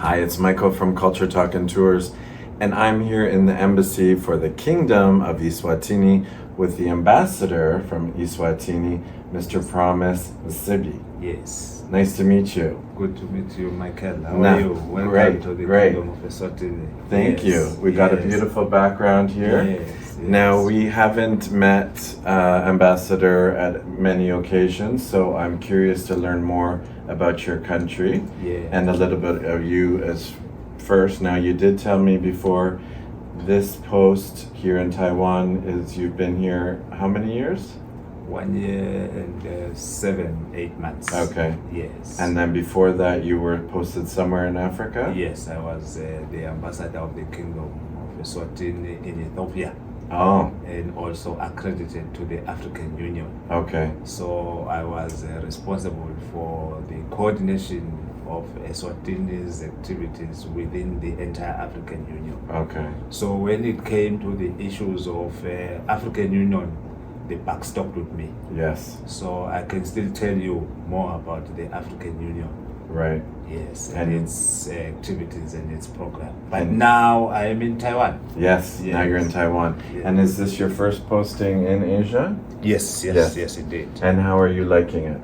Hi, it's Michael from Culture Talk and Tours, and I'm here in the embassy for the Kingdom of Eswatini with the ambassador from Eswatini, Mr. Promise Msibi. Yes. Nice to meet you. Good to meet you, Michael. How are you? Welcome great, to the great. Kingdom of Eswatini. Thank you. We got a beautiful background here. Yes. Now, we haven't met Ambassador at many occasions, so I'm curious to learn more about your country and a little bit of you as first. Now, you did tell me before this post here in Taiwan is you've been here how many years? 1 year and 7-8 months. Okay. Yes. And then before that, you were posted somewhere in Africa? Yes, I was the ambassador of the Kingdom of Eswatini in Ethiopia. Oh. And also accredited to the African Union. Okay. So I was responsible for the coordination of Eswatini's activities within the entire African Union. Okay. So when it came to the issues of African Union, the buck stopped with me. Yes. So I can still tell you more about the African Union. Right. Yes, and its activities and its program. But now I am in Taiwan. Yes, now you're in Taiwan. Yes. And is this your first posting in Asia? Yes, indeed. And how are you liking it?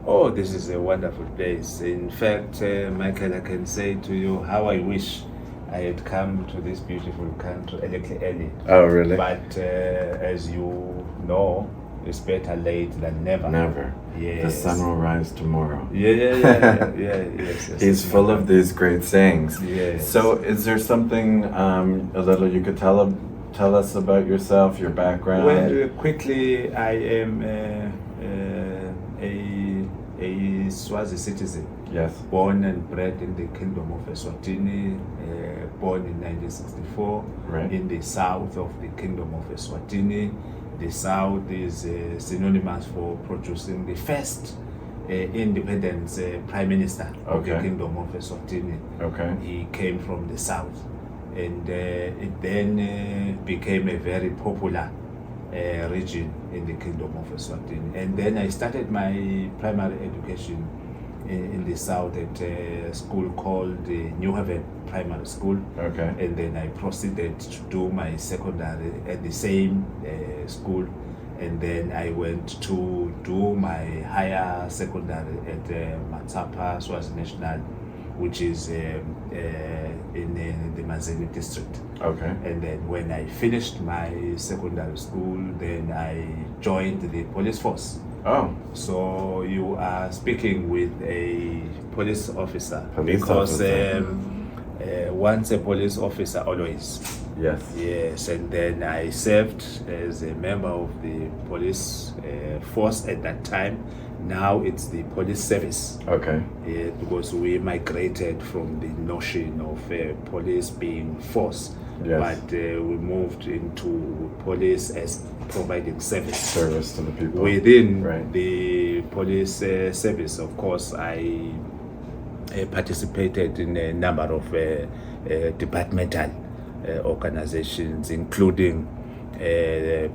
Oh, this is a wonderful place. In fact, Michael, I can say to you how I wish I had come to this beautiful country a little early. Oh, really? But as you know, it's better late than never. Never. Yes. The sun will rise tomorrow. Yes. He's full of these great sayings. Yes. So is there something a little you could tell us about yourself, your background? Well, quickly, I am a Swazi citizen. Yes. Born and bred in the Kingdom of Eswatini, born in 1964 in the south of the Kingdom of Eswatini. The south is synonymous for producing the first independent prime minister of the Kingdom of Eswatini. Okay. He came from the south, and it then became a very popular region in the Kingdom of Eswatini. And then I started my primary education in the south at a school called New Haven Primary School. Okay. And then I proceeded to do my secondary at the same school. And then I went to do my higher secondary at Matsapa Swazi National, which is in the Mazeni district. Okay. And then when I finished my secondary school, then I joined the police force. Oh. So you are speaking with a police officer. Because once a police officer, always. Yes. Yes, and then I served as a member of the police force at that time. Now it's the police service. Okay. Because we migrated from the notion of police being force. Yes. But we moved into police as providing service to the people. Within the police service, of course, I participated in a number of departmental organizations, including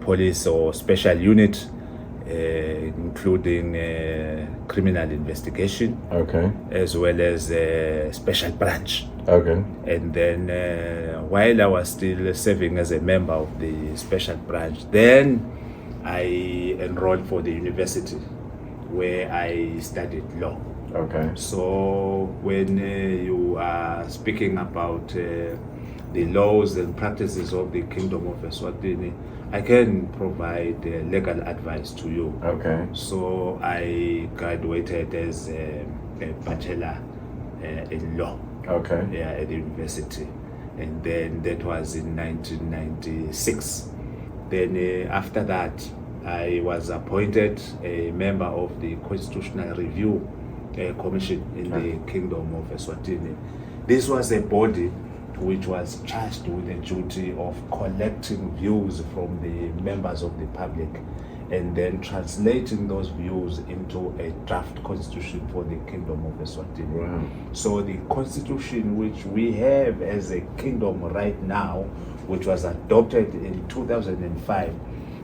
police or special unit, including criminal investigation, as well as special branch. Okay. And then while I was still serving as a member of the special branch, then I enrolled for the university where I studied law. Okay. So when you are speaking about the laws and practices of the Kingdom of Eswatini, I can provide legal advice to you. Okay. So I graduated as a bachelor in law. Okay. At the university, and then that was in 1996. Then after that, I was appointed a member of the Constitutional Review Commission in the Kingdom of Eswatini. This was a body which was charged with the duty of collecting views from the members of the public and then translating those views into a draft constitution for the Kingdom of Eswatini. Wow. So the constitution which we have as a kingdom right now, which was adopted in 2005,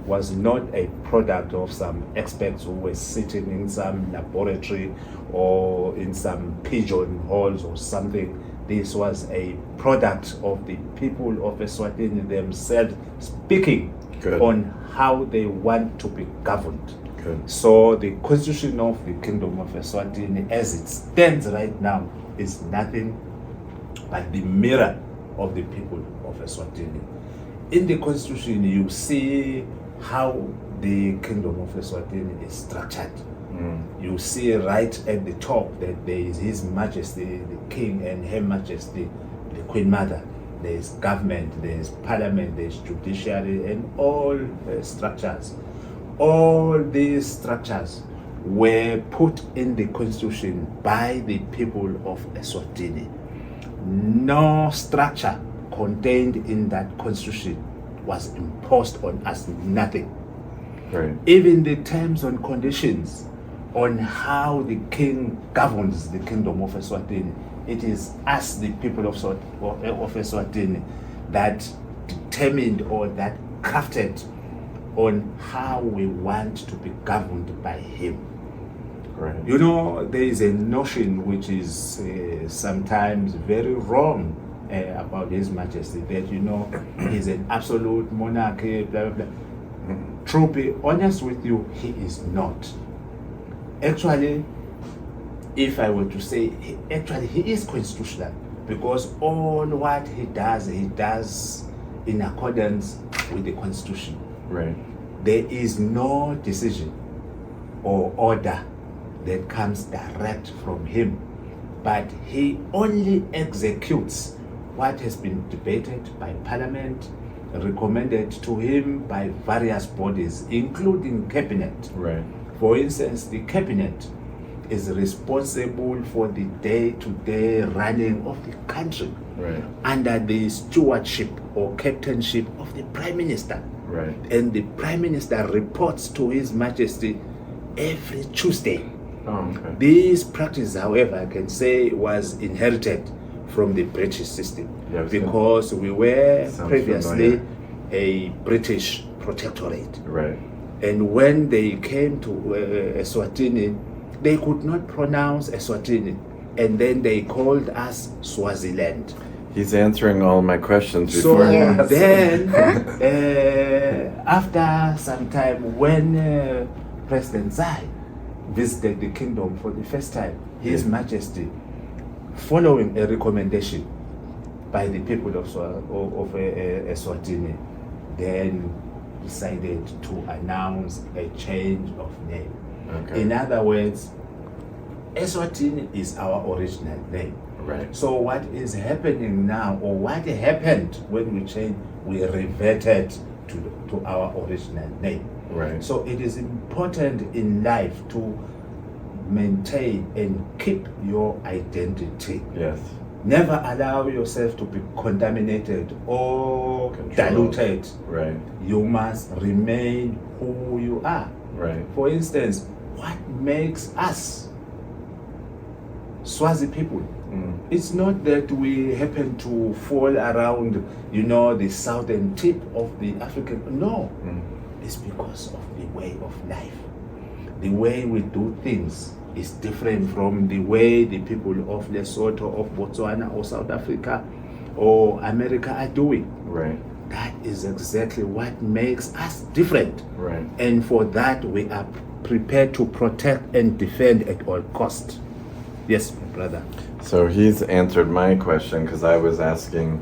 was not a product of some experts who were sitting in some laboratory or in some pigeon holes or something. this was a product of the people of Eswatini themselves speaking Good. on how they want to be governed. Good. So the constitution of the Kingdom of Eswatini as it stands right now is nothing but the mirror of the people of Eswatini. In the constitution you see how the Kingdom of Eswatini is structured. You see right at the top that there is His Majesty the King and Her Majesty the Queen Mother. There is government, there is parliament, there is judiciary, and all structures. All these structures were put in the constitution by the people of Eswatini. No structure contained in that constitution was imposed on us, nothing. Right. Even the terms and conditions on how the king governs the Kingdom of Eswatini, it is us, the people of Eswatini, that determined or that crafted on how we want to be governed by him. Right. You know, there is a notion which is sometimes very wrong about His Majesty, that, you know, he's an absolute monarch, blah, blah, blah. To be honest with you, he is not. Actually, if I were to say, he is constitutional, because all what he does in accordance with the constitution. Right. There is no decision or order that comes direct from him, but he only executes what has been debated by Parliament, recommended to him by various bodies, including Cabinet. Right. For instance, the Cabinet is responsible for the day-to-day running of the country, Right. under the stewardship or captainship of the Prime Minister. Right. And the Prime Minister reports to His Majesty every Tuesday. Oh, okay. This practice, however, I can say was inherited from the British system, Yeah, because we were sounds previously familiar. a British protectorate. Right. And when they came to Eswatini, they could not pronounce Eswatini, and then they called us Swaziland. He's answering all my questions So before. Yes. then, after some time, when President Zai visited the kingdom for the first time, His Yeah. Majesty, following a recommendation by the people of Eswatini, then decided to announce a change of name. Okay. In other words, Eswatini is our original name. Right. So what is happening now, or what happened when we changed, we reverted to our original name. Right. So it is important in life to maintain and keep your identity. Yes. Never allow yourself to be contaminated or Controlled. diluted. Right. You must remain who you are. Right. For instance, what makes us Swazi people? It's not that we happen to fall around, the southern tip of the African. No, it's because of the way of life. The way we do things is different from the way the people of Lesotho, of Botswana, or South Africa, or America are doing. Right. That is exactly what makes us different. Right. And for that, we are prepared to protect and defend at all costs. Yes, my brother. So he's answered my question, because I was asking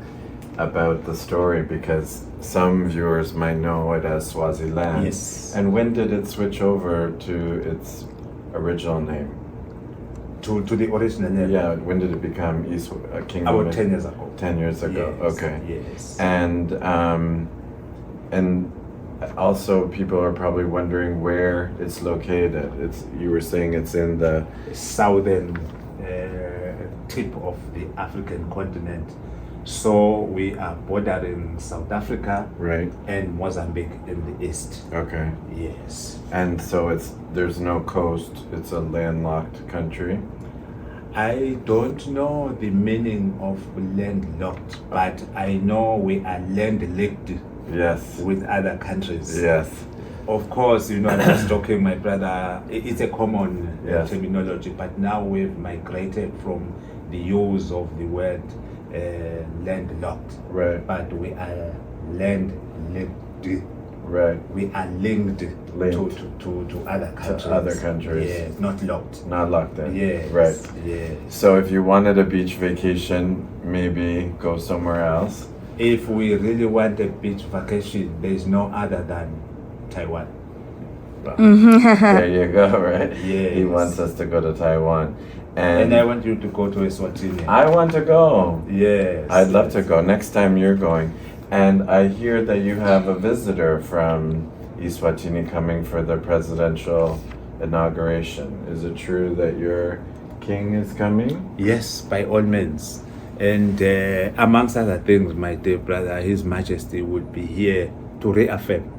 about the story, because some viewers might know it as Swaziland. Yes. And when did it switch over to its original name? To the original name. Yeah, when did it become Kingdom? About 10 years ago. 10 years ago. Yes, Okay. Yes. And also people are probably wondering where it's located. You were saying it's in the southern tip of the African continent. So we are bordering South Africa, right, and Mozambique in the east. Okay. Yes. And so there's no coast. It's a landlocked country. I don't know the meaning of landlocked, but I know we are landlicked. Yes. With other countries. Yes. Of course, I was talking, my brother, it's a common Yes. terminology, but now we've migrated from the use of the word landlocked. Right. But we are land linked. Right. We are linked. To other countries. To other countries. Yes, not locked. Not locked in. Yes. Right. Yes. So if you wanted a beach vacation, maybe go somewhere else. If we really want a beach vacation, there is no other than Taiwan. There you go, right? Yes. He wants us to go to Taiwan. And I want you to go to Eswatini. I want to go. Yes. I'd love to go next time you're going. And I hear that you have a visitor from Eswatini coming for the presidential inauguration. Is it true that your king is coming? Yes, by all means. And amongst other things, my dear brother, His Majesty would be here to reaffirm,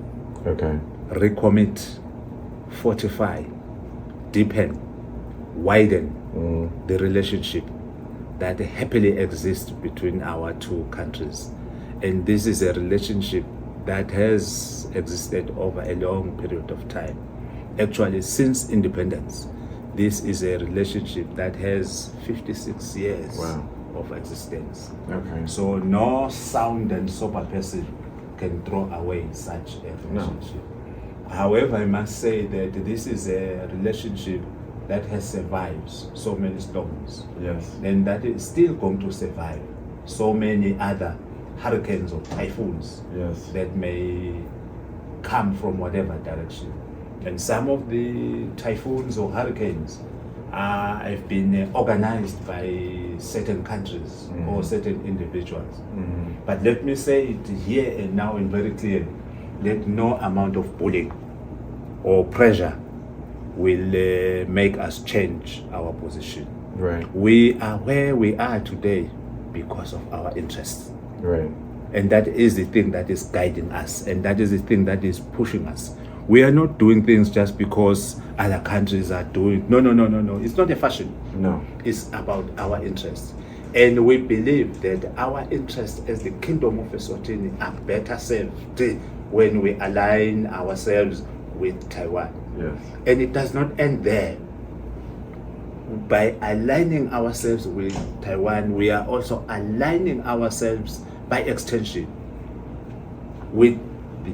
Okay. recommit, fortify, deepen, widen the relationship that happily exists between our two countries. And this is a relationship that has existed over a long period of time. Actually, since independence, this is a relationship that has 56 years of existence. Okay. So no sound and sober person can throw away such a relationship. No. However, I must say that this is a relationship that has survived so many storms. Yes. And that is still going to survive so many other hurricanes or typhoons that may come from whatever direction. And some of the typhoons or hurricanes have been organized by certain countries or certain individuals. But let me say it here and now and very clearly, that no amount of bullying or pressure will make us change our position. Right. We are where we are today because of our interests. Right. And that is the thing that is guiding us, and that is the thing that is pushing us. We are not doing things just because other countries are doing. No. It's not a fashion. No. It's about our interests. And we believe that our interests as the Kingdom of Eswatini are better served when we align ourselves with Taiwan. Yes. And it does not end there. By aligning ourselves with Taiwan, we are also aligning ourselves by extension with the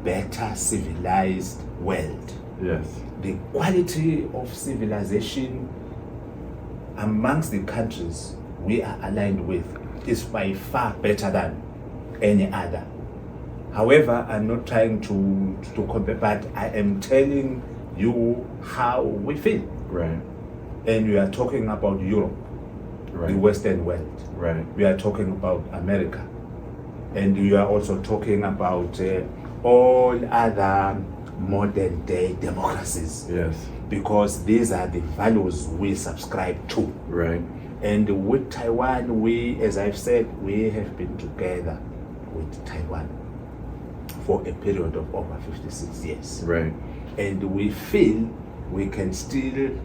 better civilized world. Yes. The quality of civilization amongst the countries we are aligned with is by far better than any other. However, I'm not trying to compare, but I am telling you how we feel. Right. And we are talking about Europe, the Western world. Right. We are talking about America. And we are also talking about all other modern day democracies. Yes. Because these are the values we subscribe to. Right. And with Taiwan, we, as I've said, we have been together with Taiwan for a period of over 56 years. Right. And we feel we can still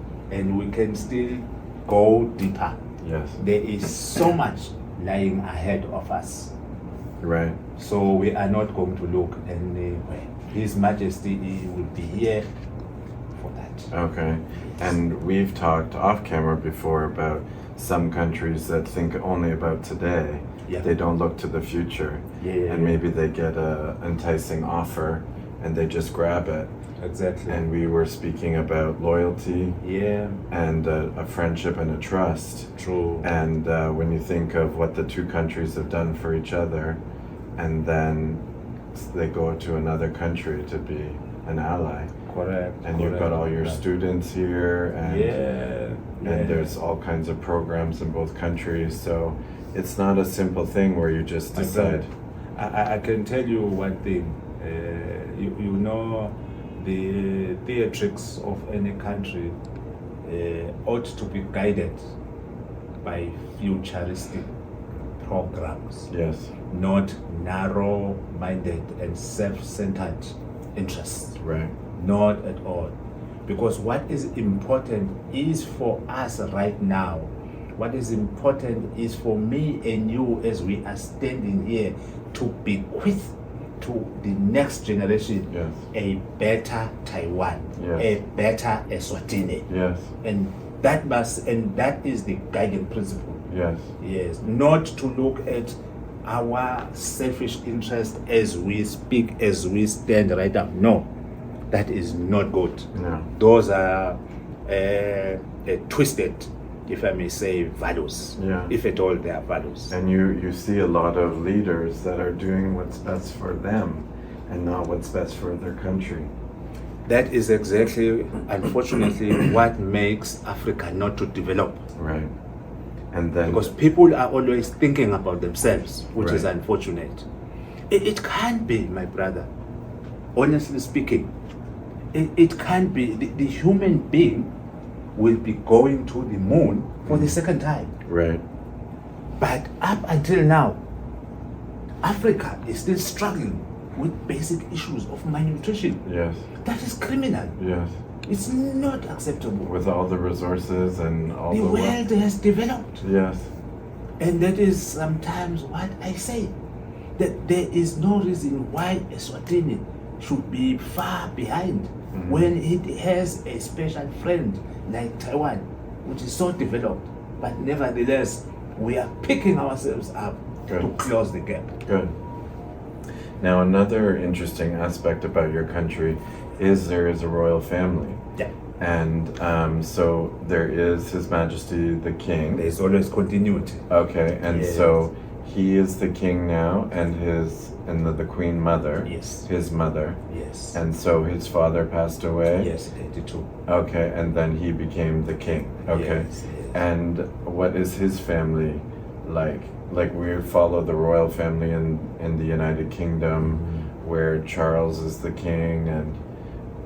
go deeper. Yes. There is so much lying ahead of us. Right. So we are not going to look anywhere. His Majesty will be here for that. Okay. And we've talked off camera before about some countries that think only about today. Yeah. They don't look to the future. And maybe they get a enticing offer and they just grab it. Exactly. And we were speaking about loyalty. And a friendship and a trust. True. And when you think of what the two countries have done for each other, and then they go to another country to be an ally. Correct. And you've got all your students here, and and there's all kinds of programs in both countries. So it's not a simple thing where you just decide. I can tell you one thing. You know, the theatrics of any country ought to be guided by futuristic programs. Yes. Not narrow-minded and self-centered interests. Right. Not at all. Because what is important is for us right now. What is important is for me and you, as we are standing here, to bequeath to the next generation a better Taiwan, a better Eswatini. Yes. And that is the guiding principle. Yes. Yes, not to look at our selfish interest as we speak, as we stand right now. No, that is not good. No. Those are twisted, if I may say, values. Yeah. If at all they are values. And you see a lot of leaders that are doing what's best for them and not what's best for their country. That is exactly, unfortunately, what makes Africa not to develop. Right. And then Because people are always thinking about themselves, which is Right. unfortunate. It can't be, my brother, honestly speaking, it can't be. The human being will be going to the moon for the second time. right. But up until now, Africa is still struggling with basic issues of malnutrition. Yes. That is criminal. Yes. It's not acceptable. With all the resources and all The the world has developed. Yes. And that is sometimes what I say, that there is no reason why Eswatini should be far behind when it has a special friend like Taiwan, which is so developed. But nevertheless, we are picking ourselves up Good. to close the gap. Good. Now, another interesting aspect about your country is there is a royal family. Yeah. And so there is His Majesty the King. There's always continuity. Okay, and Yes. so he is the king now, and the Queen Mother, Yes. his mother, Yes. and so his father passed away. Yes, 82. Okay, and then he became the king. Okay, Yes, yes. and what is his family like? Like we follow the royal family in the United Kingdom, where Charles is the king, and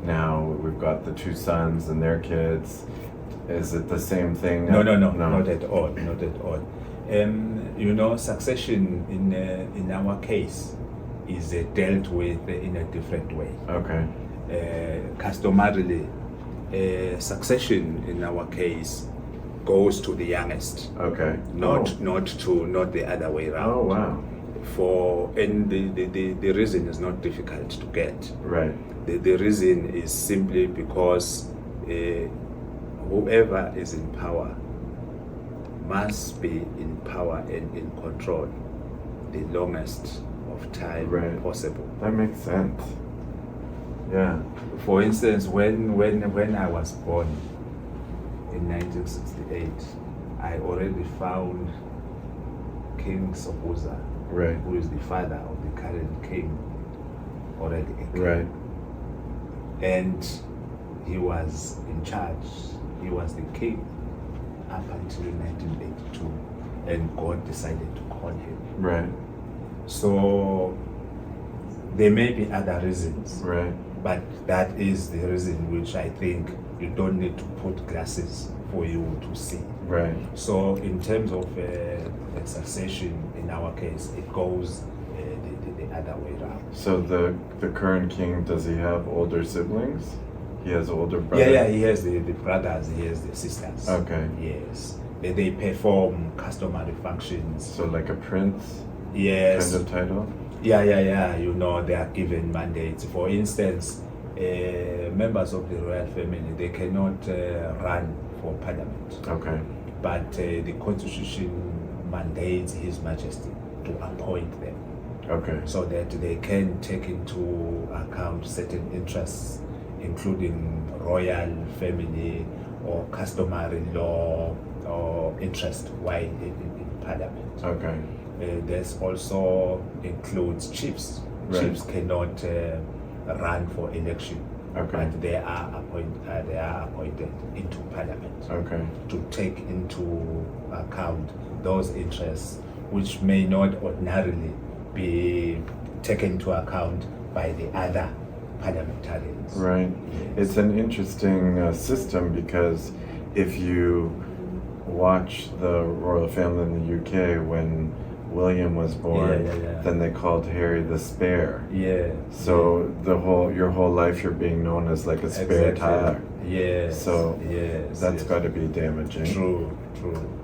now we've got the two sons and their kids. Is it the same thing? No, not at all, not at all. Succession in our case is dealt with in a different way. Okay. Customarily, succession in our case goes to the youngest, Okay. not the other way around. Oh wow. And the reason is not difficult to get. Right. The reason is simply because whoever is in power must be in power and in control the longest of time Right. possible. That makes sense. Yeah. For instance, when I was born in 1968, I already found King Sokuza, Right. who is the father of the current king, already a king. Right. And he was in charge. He was the king up until 1982, and God decided to call him. Right. So there may be other reasons, Right. but that is the reason which I think you don't need to put glasses for you to see. Right. So in terms of succession, in our case, it goes the other way around. So the current king, does he have older siblings? He has older brothers? Yeah, he has the brothers, he has the sisters. Okay. Yes. They perform customary functions. So like a prince Yes. kind of title? Yeah. They are given mandates. For instance, members of the royal family, they cannot run for parliament. Okay. But the constitution mandates His Majesty to appoint them, Okay. so that they can take into account certain interests, including royal family or customary law or interest while in parliament. Okay. There's also includes chiefs. Right. Chiefs cannot run for election, Okay. but they are appointed into parliament Okay. to take into account those interests which may not ordinarily be taken into account by the other parliamentarians. Right. Yes. It's an interesting system because if you watch the royal family in the UK, when William was born, Yeah. then they called Harry the Spare. Yeah. So your whole life you're being known as like a spare tire. Yes. So yes. that's yes. got to be damaging. True.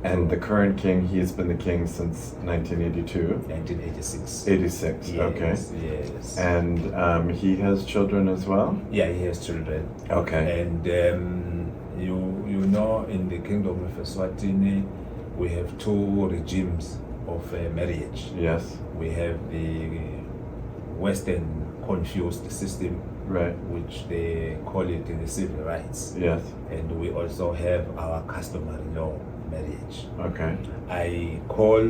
And the current king, he's been the king since 1982. 1986. 86. Yes, Okay. Yes. And he has children as well. Yeah, he has children. Okay. And in the kingdom of Eswatini, we have two regimes of marriage. Yes. We have the Western confused system, Right. which they call it the civil rights. Yes. And we also have our customary law marriage. Okay. I call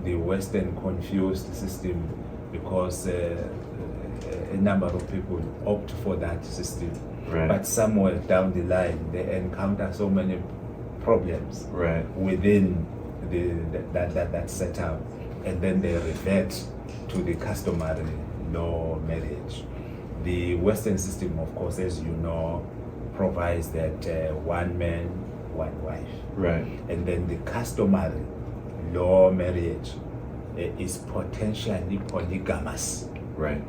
the Western confused system because a number of people opt for that system. Right. But somewhere down the line, they encounter so many problems Right. within that setup, and then they revert to the customary law marriage. The Western system, of course, as you know, provides that one man, one wife. Right. And then the customary law marriage is potentially polygamous. Right.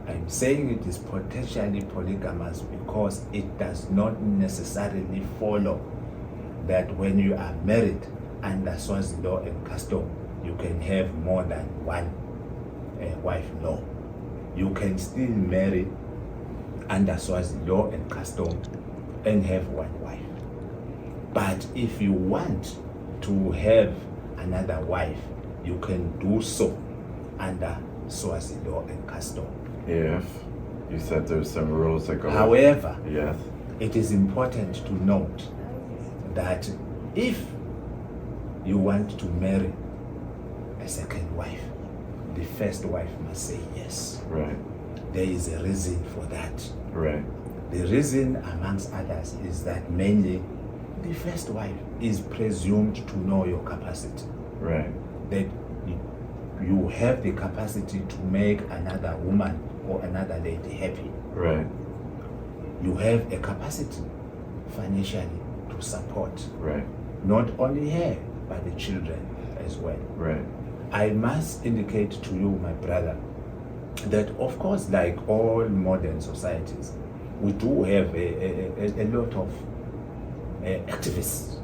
I'm saying it is potentially polygamous because it does not necessarily follow that when you are married under Swazi law and custom, you can have more than one wife. No. You can still marry under Swazi law and custom and have one wife. But if you want to have another wife, you can do so under Swazi law and custom. If you said there's some rules that go. However, Yes. it is important to note that if you want to marry a second wife, the first wife must say yes. Right. There is a reason for that. Right. The reason, amongst others, is that mainly the first wife is presumed to know your capacity. Right. That you have the capacity to make another woman or another lady happy. Right. You have a capacity financially to support Right. not only her, but the children as well. Right. I must indicate to you, my brother, that of course, like all modern societies, we do have a lot of activists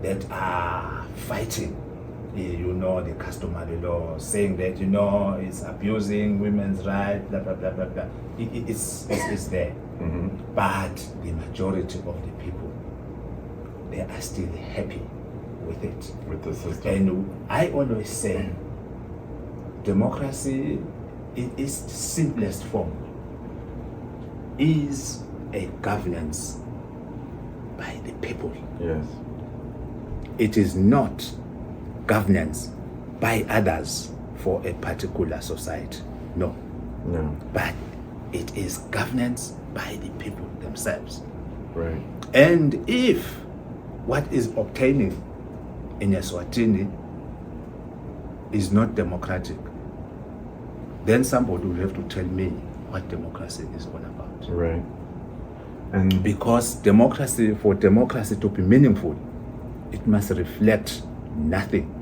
that are fighting, the customary law, saying that, it's abusing women's rights, blah, blah, blah, blah, blah. It's there. Mm-hmm. But the majority of the people, they are still happy with it. With the system. And I always say, democracy in its simplest form is a governance by the people. Yes. It is not governance by others for a particular society. No. No. But it is governance by the people themselves. Right. And if what is obtaining in Eswatini is not democratic, then somebody will have to tell me what democracy is all about. Right. And Because democracy, for democracy to be meaningful, it must reflect nothing.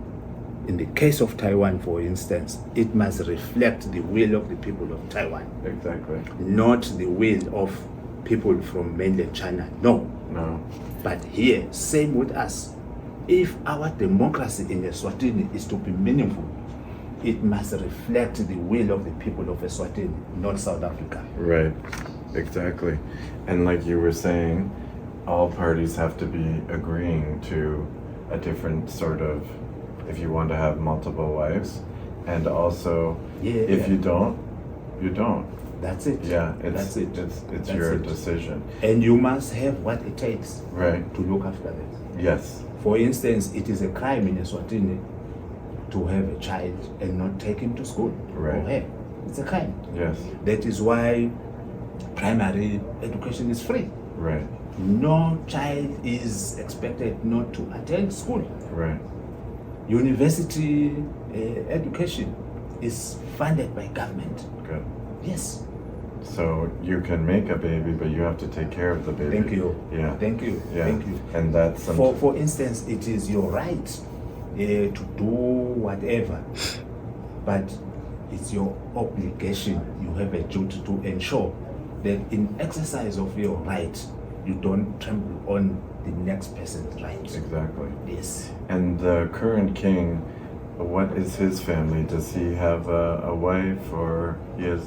In the case of Taiwan, for instance, it must reflect the will of the people of Taiwan, exactly. not the will of people from mainland China. No. No. But here, same with us. If our democracy in Eswatini is to be meaningful, it must reflect the will of the people of Eswatini, not South Africa. Right. Exactly. And like you were saying, all parties have to be agreeing to a different sort of, if you want to have multiple wives, and also if you don't, you don't. That's it. Yeah, That's it. It's That's your it. decision. And you must have what it takes Right. to look after that. Yes. For instance, it is a crime in Eswatini to have a child and not take him to school. Right. Or her. It's a crime. Yes. That is why primary education is free. Right. No child is expected not to attend school. Right. University education is funded by government. Good. Yes. So you can make a baby, but you have to take care of the baby. Thank you. Yeah. Thank you. Yeah. Thank you. And that's For instance, it is your right to do whatever, but it's your obligation. You have a duty to ensure that in exercise of your right, you don't trample on the next person's rights. exactly. Yes. And the current king, what is his family? Does he have a wife, or he has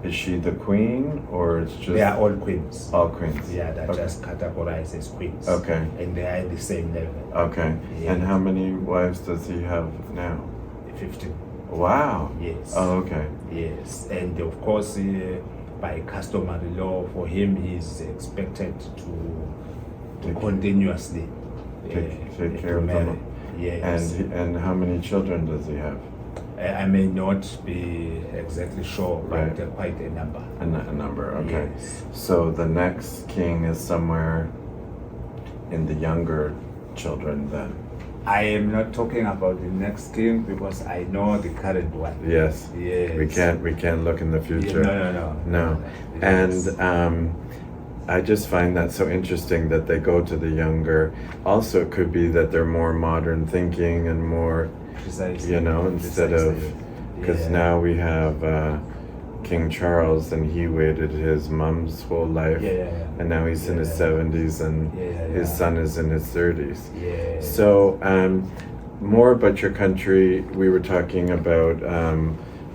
Is she the queen, or it's just They are all queens. all queens? Yeah, they're Okay. just categorized as queens. Okay. And they are at the same level. Okay. Yeah. And how many wives does he have now? 15. Wow. Yes. Oh, okay. Yes. And of course, by customary law, for him, he's expected to continuously Take care to of marry. them. Yes. And how many children does he have? I may not be exactly sure, but Right. quite a number. A number. Okay. Yes. So the next king is somewhere in the younger children then. I am not talking about the next king because I know the current one. Yes. Yes. We can't look in the future. No. And I just find that so interesting that they go to the younger. Also, it could be that they're more modern thinking and more, Precisely. you know, instead of, because now we have King Charles, and he waited his mom's whole life, and now he's in his 70s, and his son is in his 30s. Yeah. So, more about your country. We were talking about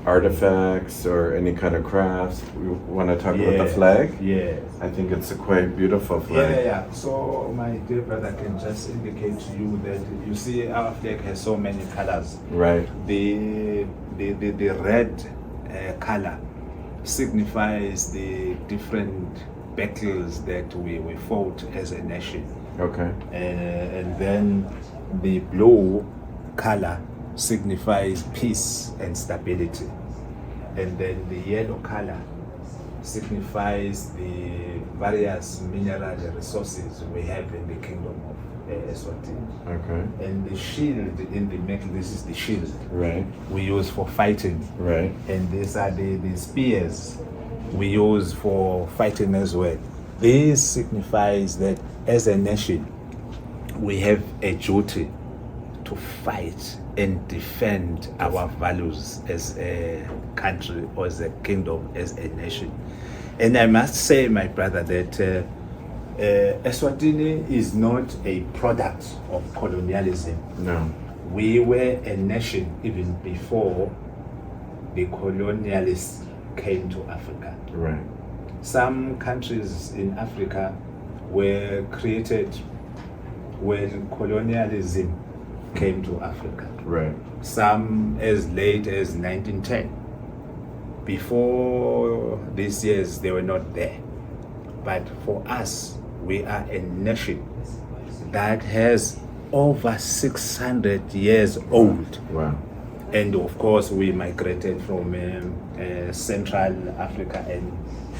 artifacts or any kind of crafts. We want to talk about the flag. Yes. I think it's a quite beautiful flag. Yeah. So my dear brother, can just indicate to you that you see our flag has so many colors. Right. The red color signifies the different battles that we fought as a nation. Okay. And then the blue color signifies peace and stability. And then the yellow color signifies the various mineral resources we have in the kingdom of Eswatini. Okay. And the shield in the middle, this is the shield Right. we use for fighting. Right. And these are the spears we use for fighting as well. This signifies that as a nation, we have a duty to fight and defend our values as a country or as a kingdom, as a nation. And I must say, my brother, that Eswatini is not a product of colonialism. No. We were a nation even before the colonialists came to Africa. Right. Some countries in Africa were created when colonialism came to Africa. Right. Some as late as 1910. Before these years, they were not there. But for us, we are a nation that has over 600 years old. Wow. And of course, we migrated from Central Africa and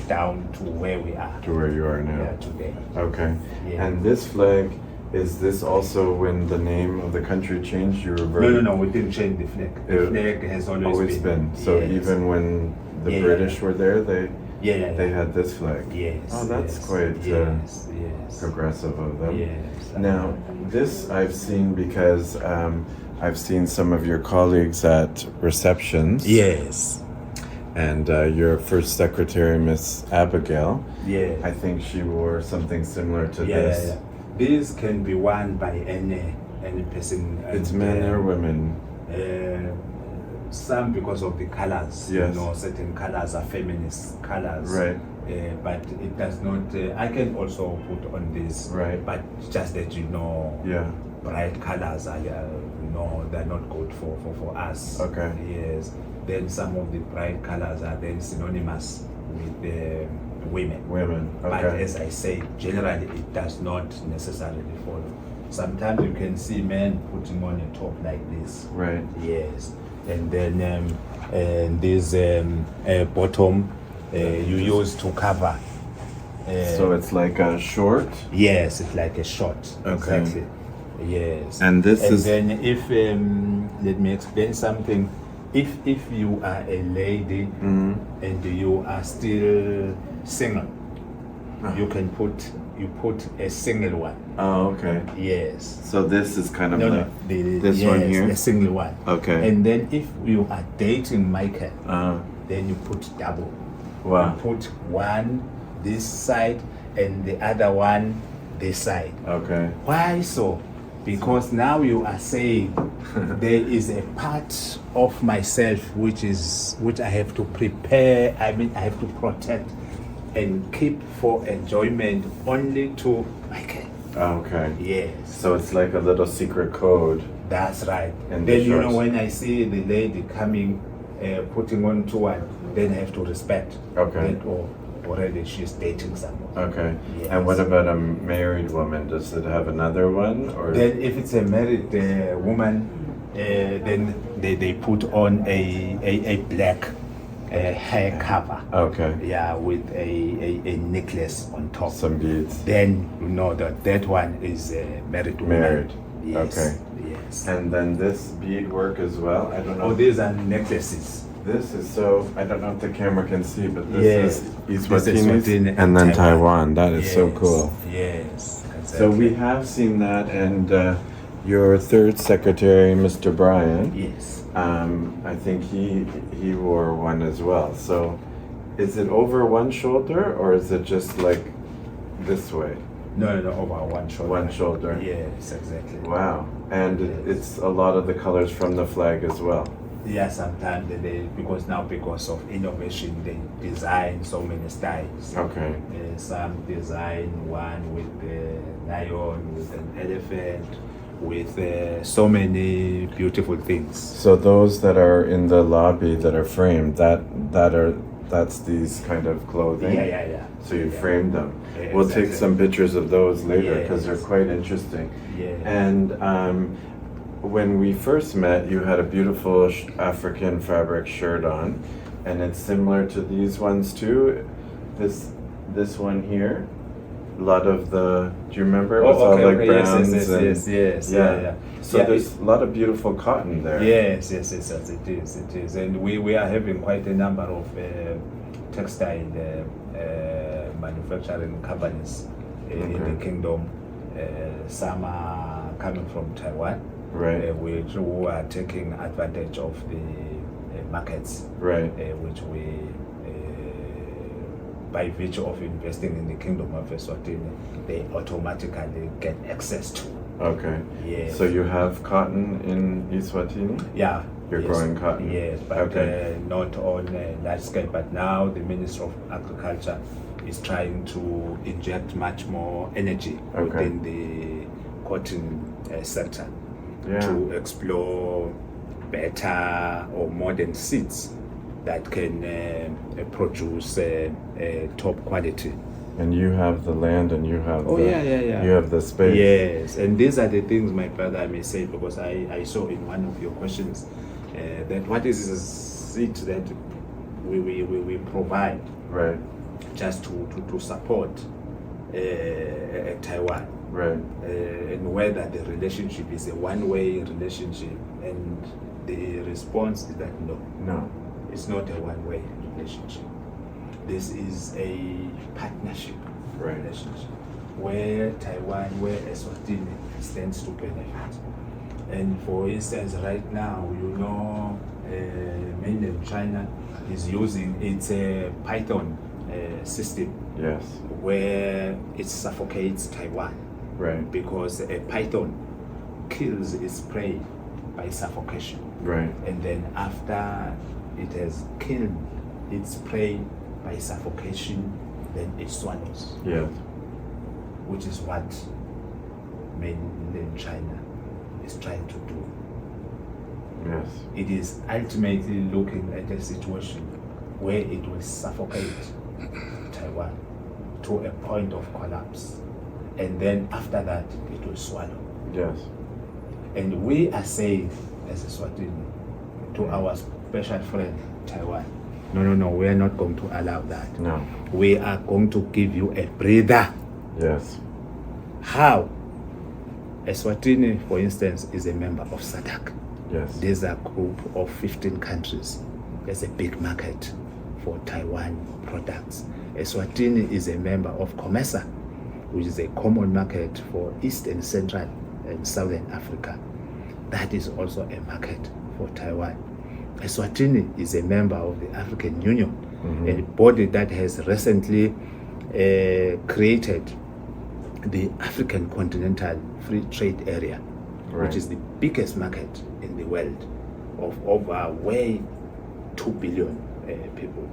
down to where we are. To where you are now. Today. Okay. Yeah. And this flag, is this also when the name of the country changed? You reverted? No, we didn't change the flag. The flag has always been. So Yes. even when the British were there, they had this flag. Yes. Oh, that's quite yes. progressive of them. Yes. Now, this I've seen because I've seen some of your colleagues at receptions. Yes. And your first secretary, Miss Abigail, Yeah. I think she wore something similar to this. Yeah. This can be worn by any person. It's and, men or women. Some because of the colors. Yes. You know, certain colors are feminist colors. Right. But it does not. I can also put on this. Right. But just that you know. Yeah. Bright colors are no, they're not good for us. Okay. Yes. Then some of the bright colors are then synonymous with the women. Women. But Okay. as I say, generally it does not necessarily follow. Sometimes you can see men putting on a top like this. Right. Yes. And then this bottom you use to cover. So it's like a short. Yes, it's like a short. Okay. Exactly. Yes. And this is. Then if let me explain something. If you are a lady and you are still single, you can put a single one. Oh, okay. Yes. So this is kind of like this yes, one here. a single one. Okay. And then if you are dating Michael, Uh, then you put double. wow. You put one this side and the other one this side. Okay. Why so? because now you are saying there is a part of myself which I have to prepare. I mean, I have to protect and keep for enjoyment only to my care. Okay. Yes. So it's like a little secret code. That's right. And then you know, when I see the lady coming, putting on to one, then I have to respect. Okay. That, or already she's dating someone. Okay. Yes. And what about a married woman? Does it have another one? Or Then if it's a married woman, then they put on a black hair cover. Okay. Yeah, with a necklace on top. Some beads. Then you know that one is a married woman. Married. Yes. Okay. Yes. And then this beadwork as well. I don't know. Oh, these are necklaces. This is so. I don't know if the camera can see, but this Yes. is This is Eswatini Eswatini and then and Taiwan. That is so Yes. cool. Yes. Exactly. So we have seen that, and your third secretary, Mr. Brian. Yes. I think he wore one as well. So, is it over one shoulder or is it just like this way? No, over one shoulder. One shoulder. Yes, exactly. Wow. And it's a lot of the colors from the flag as well. Yeah, sometimes because of innovation, they design so many styles. Okay. Some design one with the lion, with an elephant, with so many beautiful things. So those that are in the lobby that are framed, that's these kind of clothing. Yeah. So you framed them. Yeah, We'll exactly. take some pictures of those later because Yes. they're quite interesting. Yeah. And when we first met, you had a beautiful African fabric shirt on, and it's similar to these ones too. This one here, a lot of the. Do you remember? It was all like browns yes, and yes, yeah. So Yeah, there's a lot of beautiful cotton there. Yes, it is, and we are having quite a number of textile manufacturing companies in Okay. the kingdom. Some are coming from Taiwan, Right. who are taking advantage of the markets, Right. which we, by virtue of investing in the kingdom of Eswatini, they automatically get access to. Okay. Yes. So you have cotton in Eswatini? Yeah. You're yes, growing cotton? Yes, but Okay. not on a large scale. But now the Minister of Agriculture is trying to inject much more energy Okay. within the cotton sector Yeah. to explore better or modern seeds that can produce top quality. And you have the land and you have Oh, the, yeah. You have the space. Yes, and these are the things, my brother, I may say, because I saw in one of your questions that what is it that we provide Right. just to support Taiwan, Right. and whether the relationship is a one-way relationship, and the response is that no, No. it's not a one-way relationship. This is a partnership Right. relationship where Taiwan, where Eswatini stands to benefit. And for instance, right now, you know, mainland China is using its Python system Yes. where it suffocates Taiwan, Right. because a python kills its prey by suffocation. Right. And then after it has killed its prey by suffocation, then it swallows, Yes. which is what mainland China is trying to do. Yes. It is ultimately looking at a situation where it will suffocate Taiwan to a point of collapse, and then after that it will swallow. Yes. And we are saying, as a Swatini, to our special friend Taiwan, no, we are not going to allow that. No. We are going to give you a breather. Yes. How? Eswatini, for instance, is a member of SADC. Yes. There's a group of 15 countries. There's a big market for Taiwan products. Eswatini is a member of COMESA, which is a common market for East and Central and Southern Africa. That is also a market for Taiwan. Eswatini is a member of the African Union, a body that has recently created the African Continental Free Trade Area, which is the biggest market in the world of over way 2 billion people.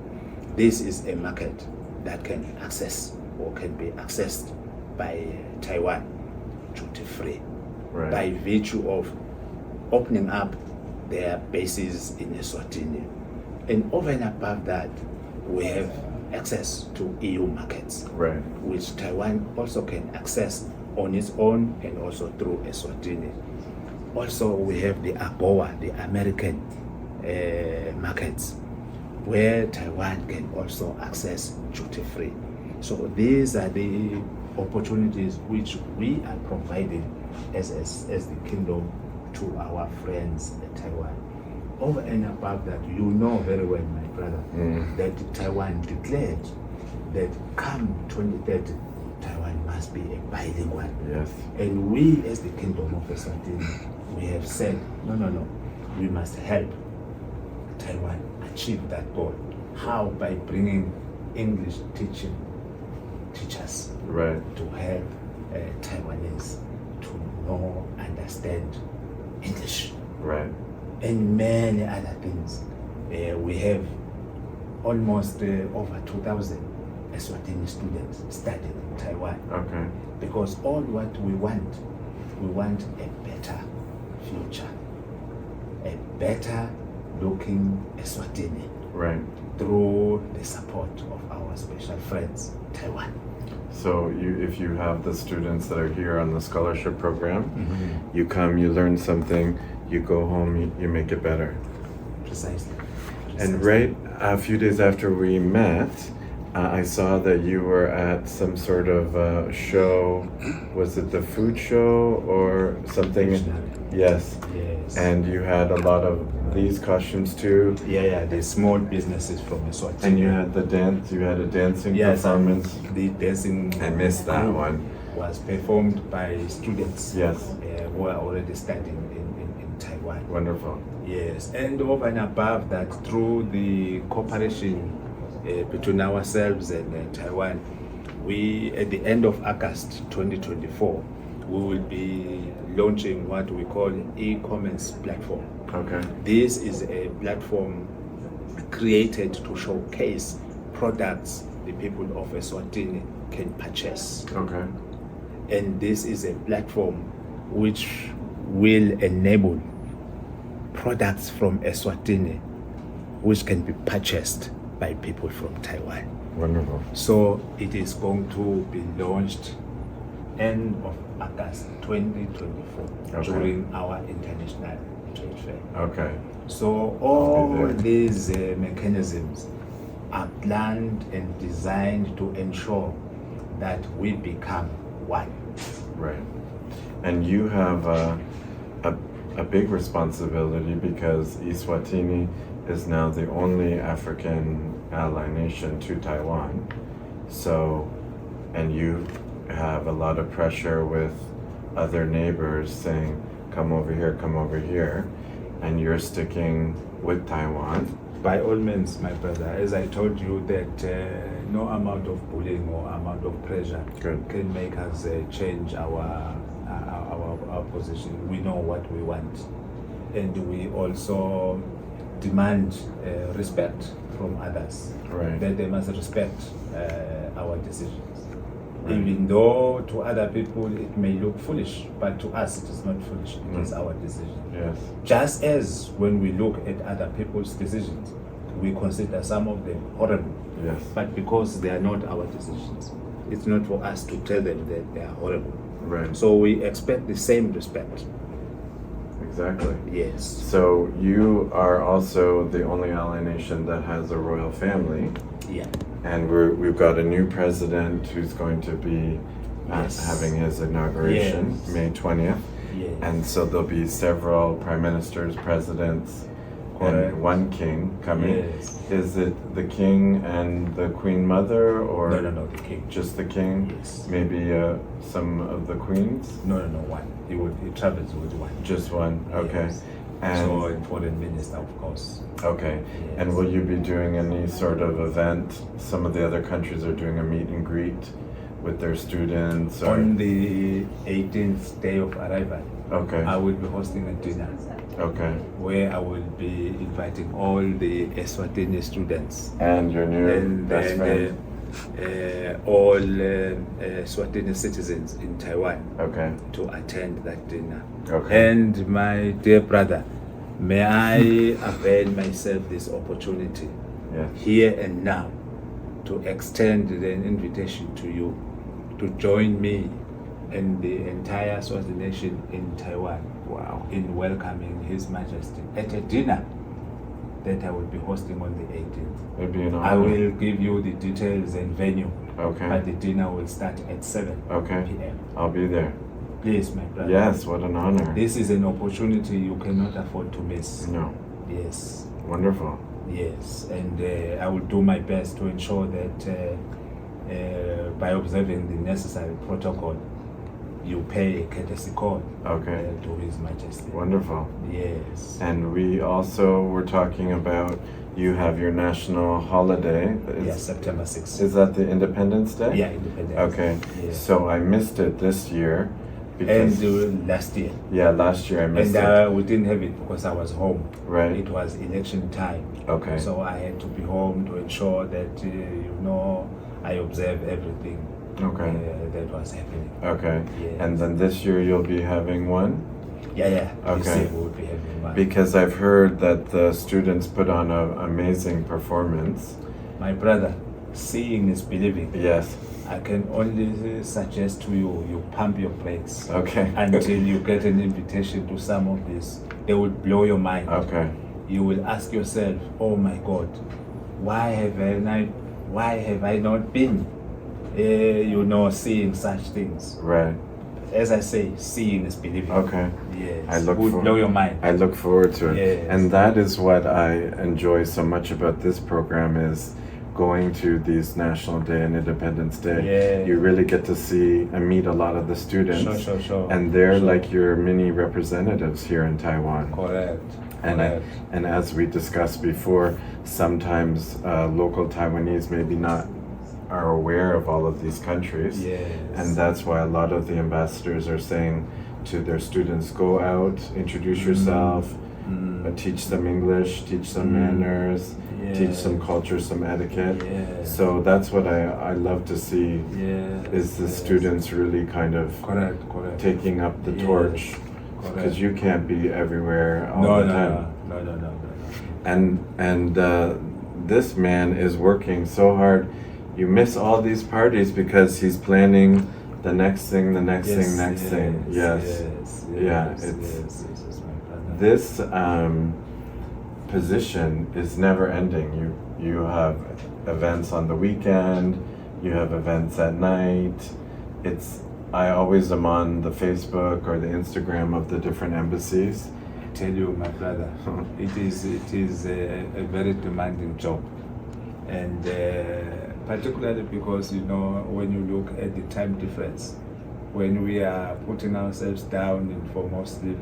This is a market that can access or can be accessed by Taiwan duty-free, Right. by virtue of opening up their bases in Eswatini. And over and above that, we have access to EU markets, Right. which Taiwan also can access on its own and also through Eswatini. Also, we have the AGOA, the American markets, where Taiwan can also access duty-free. So these are the opportunities which we are providing as the kingdom to our friends in Taiwan. Over and above that, you know very well, my brother, that Taiwan declared that come 2030, Taiwan must be a bilingual. Yes. And we, as the Kingdom of Eswatini, we have said, no, we must help Taiwan achieve that goal. How? By bringing English teachers Right. to help Taiwanese to know, understand English, Right. and many other things. We have almost over 2,000 Eswatini students studying in Taiwan. Okay. Because all what we want a better future, a better looking Eswatini Right. through the support of our special friends, Taiwan. So if you have the students that are here on the scholarship program, you come, you learn something, you go home, you make it better. Precisely. And right a few days after we met, I saw that you were at some sort of show. Was it the food show or something? Yes. Yes. And you had a lot of these costumes too. Yeah, the small businesses from Eswatini. And you had the dance. You had a dancing Yes, performance. the dancing. I missed that group one. Was performed by students. Yes. Who are already studying in Taiwan. Wonderful. Yes, and over and above that, through the cooperation between ourselves and Taiwan, we, at the end of August 2024, we will be launching what we call e-commerce platform. Okay. This is a platform created to showcase products the people of Eswatini can purchase. Okay. And this is a platform which will enable products from Eswatini which can be purchased by people from Taiwan. Wonderful. So it is going to be launched end of August 2024 during our international trade fair. Okay. So all these mechanisms are planned and designed to ensure that we become one. Right. And you have a big responsibility because Eswatini is now the only African ally nation to Taiwan. So, and you have a lot of pressure with other neighbors saying, come over here, and you're sticking with Taiwan. By all means, my brother, as I told you that no amount of bullying or amount of pressure can make us change our position. We know what we want, and we also demand respect from others. Right. That they must respect our decisions. Even though to other people it may look foolish, but to us it is not foolish, it is our decision. Yes. Just as when we look at other people's decisions, we consider some of them horrible. Yes. But because they are not our decisions, it's not for us to tell them that they are horrible. Right. So we expect the same respect. Exactly. Yes. So you are also the only ally nation that has a royal family. Yeah. And we've got a new president who's going to be having his inauguration May 20th. Yes. And so there'll be several prime ministers, presidents, and one king coming. Yes. Is it the king and the queen mother, or No, the king. just the king? Yes. Maybe some of the queens? No, one. He travels with one. Just one. Okay. Yes. And so a foreign minister, of course. okay. Yes. And will you be doing any sort of event? Some of the other countries are doing a meet and greet with their students. Or... On the 18th day of arrival, Okay. I will be hosting a dinner. Okay. Where I will be inviting all the Eswatini students And your new best friend. All Eswatini citizens in Taiwan Okay. to attend that dinner. Okay. And my dear brother, may I avail myself this opportunity here and now to extend an invitation to you to join me and the entire Swazi nation in Taiwan in welcoming His Majesty at a dinner that I will be hosting on the 18th. It'd be an honor. I will give you the details and venue. Okay. But the dinner will start at 7 p.m. I'll be there. Please, my brother. Yes, what an honor. This is an opportunity you cannot afford to miss. No. Yes. Wonderful. Yes, and I will do my best to ensure that by observing the necessary protocol, you pay a courtesy call to His Majesty. Wonderful. Yes. And we also were talking about you have your national holiday. Yes, September 6th. Is that the Independence Day? Yeah, Independence. Okay. Yeah. So I missed it this year. Because, and last year. Yeah, last year I missed it. And we didn't have it because I was home. Right. It was election time. Okay. So I had to be home to ensure that, I observe everything that was happening. Okay. Yes. And then this year you'll be having one? Yeah. Okay. This year we'll be having one. Because I've heard that the students put on an amazing performance. My brother, seeing is believing. Yes. I can only suggest to you pump your brakes. Okay. Until you get an invitation to some of this. They will blow your mind. Okay. You will ask yourself, oh my God, why have I not been, seeing such things? Right. As I say, seeing is believing. Okay. Yes. Will blow your mind. I look forward to it. Yes. And that is what I enjoy so much about this program is going to these National Day and Independence Day. Yeah. You really get to see and meet a lot of the students. Sure. And they're like your mini representatives here in Taiwan. Correct. And as we discussed before, sometimes local Taiwanese maybe not are aware of all of these countries. Yes. And that's why a lot of the ambassadors are saying to their students, go out, introduce yourself, teach them English, teach them manners, teach them culture, some etiquette. Yes. So that's what I love to see is the students really kind of correct. taking up the torch. Because you can't be everywhere all the time. No. And this man is working so hard. You miss all these parties because he's planning the next thing. Yes. This position is never ending. You have events on the weekend. You have events at night. I always am on the Facebook or the Instagram of the different embassies. I tell you, my brother, it is a very demanding job, and particularly because when you look at the time difference, when we are putting ourselves down in foremost sleep,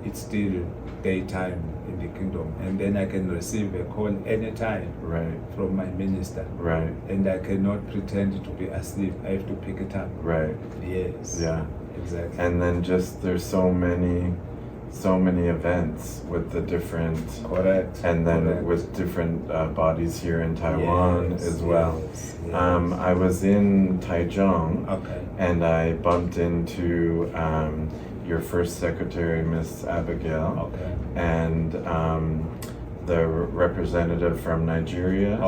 it's still daytime in the kingdom, and then I can receive a call anytime from my minister, and I cannot pretend to be asleep. I have to pick it up. Yes. Yeah. Exactly. And then just there's so many events with the different and then with different bodies here in Taiwan as well. Yes. I was in Taichung and I bumped into your first secretary, Miss Abigail, and the representative from Nigeria,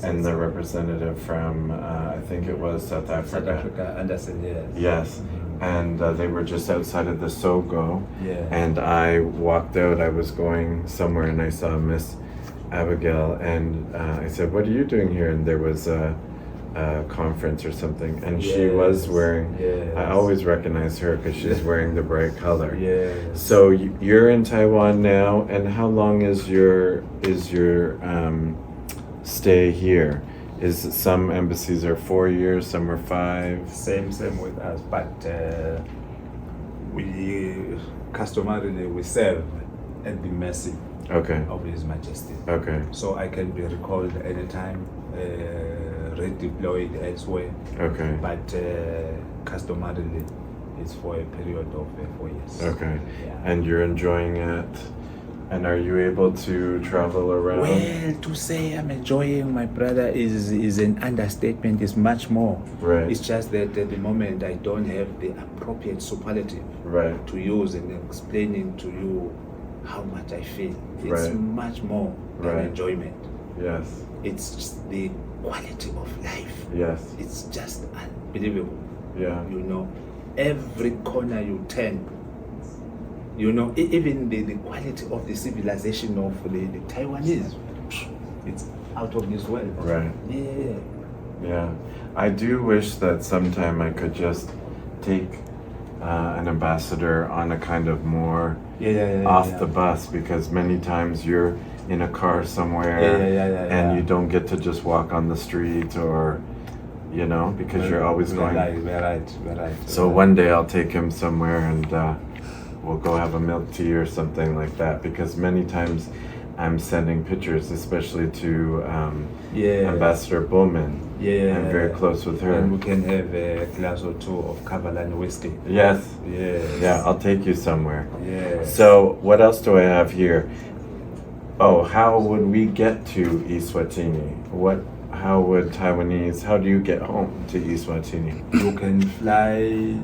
and the representative from I think it was South Africa. South Africa, Anderson, yes. Yes. And they were just outside of the Sogo, Yeah. and I walked out. I was going somewhere, and I saw Miss Abigail, and I said, "What are you doing here?" And there was a conference or something, and she was wearing. I always recognize her because she's wearing the bright color. Yes. So you're in Taiwan now, and how long is your stay here? Some embassies are 4 years, some are 5. Same with us, but we customarily serve at the mercy of His Majesty. So I can be recalled anytime, redeployed elsewhere. But customarily, It's for a period of 4 years. Okay. Yeah. And you're enjoying it? And are you able to travel around? Well, to say I'm enjoying my brother is an understatement. It's much more. Right. It's just that at the moment I don't have the appropriate superlative Right. to use in explaining to you how much I feel. It's Right. much more than Right. enjoyment. Yes. It's just the quality of life. Yes. It's just unbelievable. Yeah. You know, every corner you turn, you know, even the quality of the civilization of the Taiwanese, it's out of this world. Right. Yeah. Yeah. I do wish that sometime I could just take an ambassador on a kind of more off the bus, because many times you're in a car somewhere and you don't get to just walk on the street, or you know, because you're always going. We're right. So one day I'll take him somewhere and we'll go have a milk tea or something like that, because many times I'm sending pictures, especially to Ambassador Bowman. I'm very close with her. And we can have a glass or two of Kavalan whiskey. Yes. Yes. Yeah, I'll take you somewhere. Yes. So what else do I have here? Oh, how would we get to Eswatini? How would Taiwanese, how do you get home to Eswatini? You can fly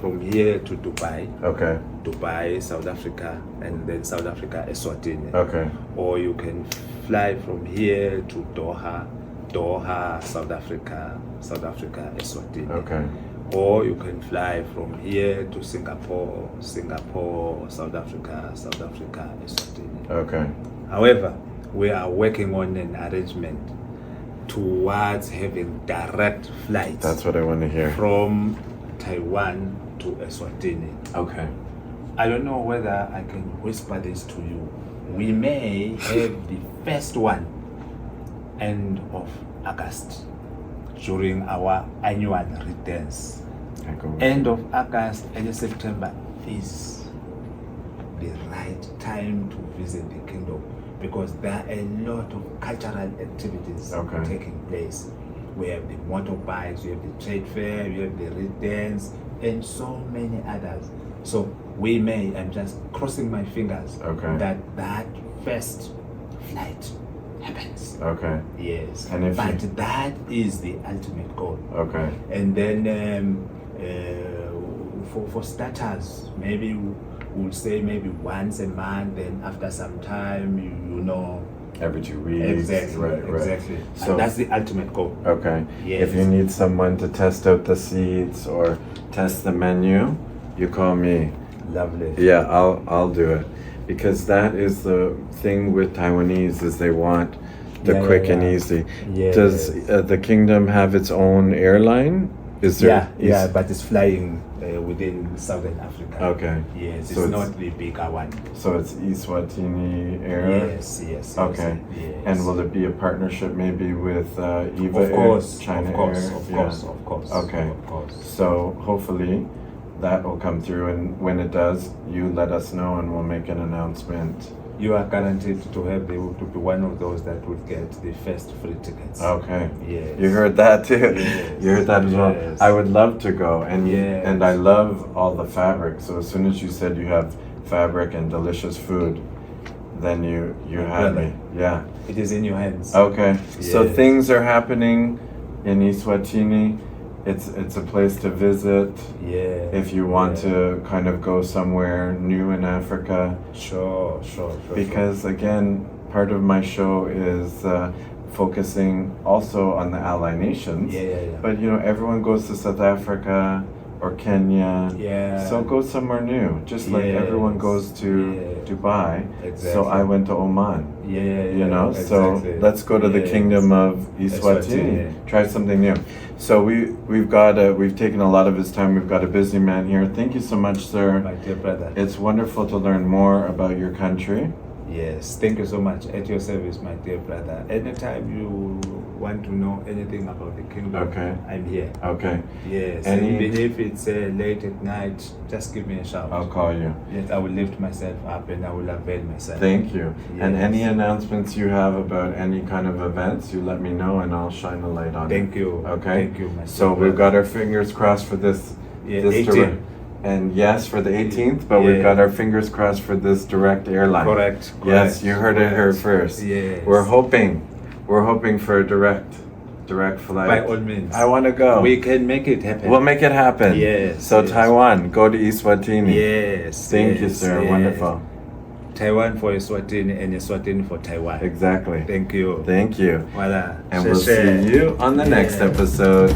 from here to Dubai. Okay. Dubai, South Africa, and then South Africa, Eswatini. Okay. Or you can fly from here to Doha, South Africa, Eswatini. Okay. Or you can fly from here to Singapore, South Africa, Eswatini. Okay. However, we are working on an arrangement towards having direct flights. That's what I want to hear. From Taiwan to Eswatini. Okay. I don't know whether I can whisper this to you. We may have the first one end of August during our annual returns. End of August, early September is the right time to visit the kingdom, because there are a lot of cultural activities taking place. We have the motorbikes, we have the trade fair, we have the returns, and so many others. So we may, I'm just crossing my fingers that first flight happens. Okay. Yes. And but that is the ultimate goal. Okay. And then for starters, maybe we'll say maybe once a month, then after some time, you know. Every 2 weeks. Exactly. So and that's the ultimate goal. Okay. Yes. If you need someone to test out the seats or test the menu, you call me. Lovely. Yeah, I'll do it, because that is the thing with Taiwanese, is they want the quick and easy. Yes. Does the kingdom have its own airline? Is there? Yeah, but it's flying within Southern Africa. Okay. Yes, So it's not the bigger one. So it's Eswatini Air? Yes. Okay. Yes. And will it be a partnership maybe with EVA Of course, Air, China of course, Air? of course. Okay. Of course. So hopefully that will come through, and when it does, you let us know and we'll make an announcement. You are guaranteed to be one of those that would get the first free tickets. Okay. Yes. You heard that too. Yes. You heard that as well. Yes. I would love to go, and Yes. and I love all the fabric. So as soon as you said you have fabric and delicious food, then you had me. Yeah. It is in your hands. Okay. So Yes. things are happening in Eswatini. It's a place to visit. Yeah. If you want to kind of go somewhere new in Africa. Sure. Because again, part of my show is focusing also on the ally nations. Yeah. But you know, everyone goes to South Africa or Kenya. Yeah. So go somewhere new. Just like Yes. everyone goes to Dubai. Exactly. So I went to Oman. Yeah. You know, exactly. so let's go to the Yes. kingdom of Eswatini. Eswatini. Try something new. So we've taken a lot of his time. We've got a busy man here. Thank you so much, sir. My dear brother. It's wonderful to learn more about your country. Yes, thank you so much. At your service, my dear brother. Anytime you want to know anything about the kingdom, Okay. I'm here. Okay. Yes, Any- even if it's late at night, just give me a shout. I'll call you. Yes, I will lift myself up and I will avail myself. Thank you. And Yes. any announcements you have about any kind of events, you let me know and I'll shine a light on it. Thank you. Okay. Thank you, my So dear we've brother. got our fingers crossed for this Yeah, this 18. direct, and yes, for the 18th, but we've Yeah. got our fingers crossed for this direct airline. Correct. Yes, you heard it here first. Yes. We're hoping for a direct flight. By all means. I want to go. We can make it happen. We'll make it happen. Yes, So yes. Taiwan, go to Eswatini. Yes. Thank you, yes, sir. yes. Wonderful. Taiwan for Eswatini and Eswatini for Taiwan. Exactly. Thank you. Thank you. Voila. And we'll see you on the next Yeah. episode.